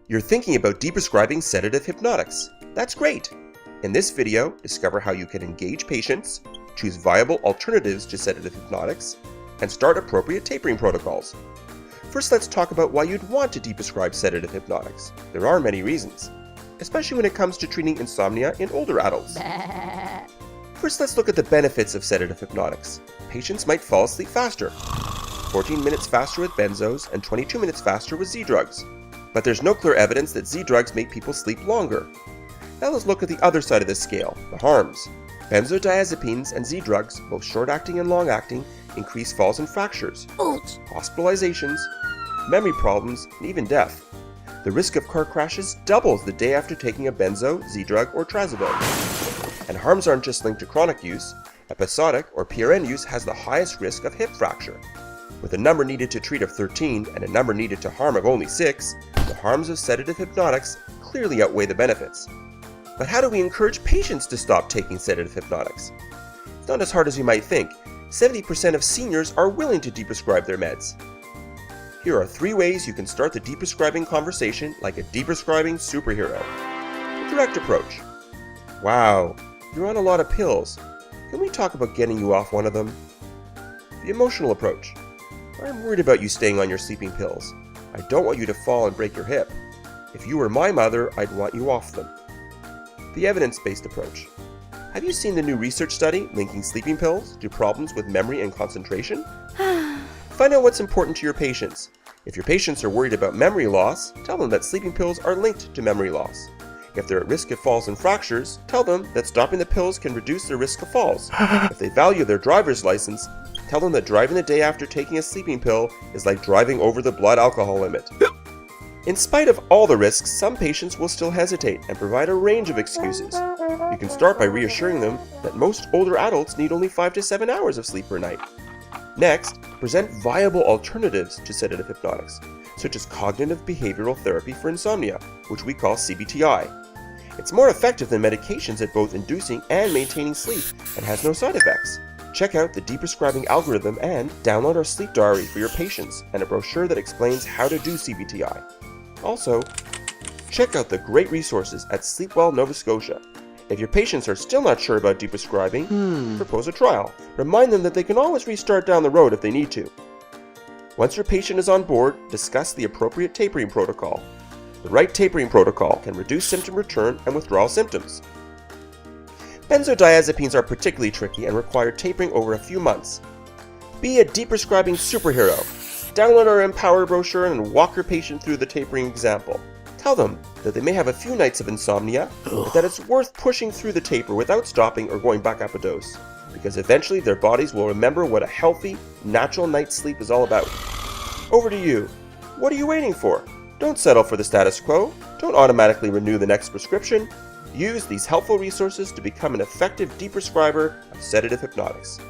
You're thinking about deprescribing sedative hypnotics. That's great! In this video, discover how you can engage patients, choose viable alternatives to sedative hypnotics, and start appropriate tapering protocols. First, let's talk about why you'd want to deprescribe sedative hypnotics. There are many reasons, especially when it comes to treating insomnia in older adults. First, let's look at the benefits of sedative hypnotics. Patients might fall asleep faster, 14 minutes faster with benzos and 22 minutes faster with Z-drugs. But there's no clear evidence that Z-drugs make people sleep longer. Now let's look at the other side of the scale, the harms. Benzodiazepines and Z-drugs, both short-acting and long-acting, increase falls and fractures, hospitalizations, memory problems, and even death. The risk of car crashes doubles the day after taking a benzo, Z-drug, or trazodone. And harms aren't just linked to chronic use. Episodic or PRN use has the highest risk of hip fracture. With a number needed to treat of 13 and a number needed to harm of only 6, the harms of sedative hypnotics clearly outweigh the benefits. But how do we encourage patients to stop taking sedative hypnotics? It's not as hard as you might think. 70% of seniors are willing to deprescribe their meds. Here are 3 ways you can start the deprescribing conversation like a deprescribing superhero. The direct approach. Wow, you're on a lot of pills. Can we talk about getting you off one of them? The emotional approach. I'm worried about you staying on your sleeping pills. I don't want you to fall and break your hip. If you were my mother, I'd want you off them. The evidence-based approach. Have you seen the new research study linking sleeping pills to problems with memory and concentration? Find out what's important to your patients. If your patients are worried about memory loss, tell them that sleeping pills are linked to memory loss. If they're at risk of falls and fractures, tell them that stopping the pills can reduce their risk of falls. If they value their driver's license, tell them that driving the day after taking a sleeping pill is like driving over the blood alcohol limit. In spite of all the risks, some patients will still hesitate and provide a range of excuses. You can start by reassuring them that most older adults need only 5 to 7 hours of sleep per night. Next, present viable alternatives to sedative hypnotics, such as cognitive behavioral therapy for insomnia, which we call CBTI. It's more effective than medications at both inducing and maintaining sleep and has no side effects. Check out the deprescribing algorithm and download our sleep diary for your patients and a brochure that explains how to do CBTI. Also, check out the great resources at Sleepwell Nova Scotia. If your patients are still not sure about deprescribing, propose a trial. Remind them that they can always restart down the road if they need to. Once your patient is on board, discuss the appropriate tapering protocol. The right tapering protocol can reduce symptom return and withdrawal symptoms. Benzodiazepines are particularly tricky and require tapering over a few months. Be a deprescribing superhero. Download our Empower brochure and walk your patient through the tapering example. Tell them that they may have a few nights of insomnia, but that it's worth pushing through the taper without stopping or going back up a dose, because eventually their bodies will remember what a healthy, natural night's sleep is all about. Over to you. What are you waiting for? Don't settle for the status quo. Don't automatically renew the next prescription. Use these helpful resources to become an effective deprescriber of sedative hypnotics.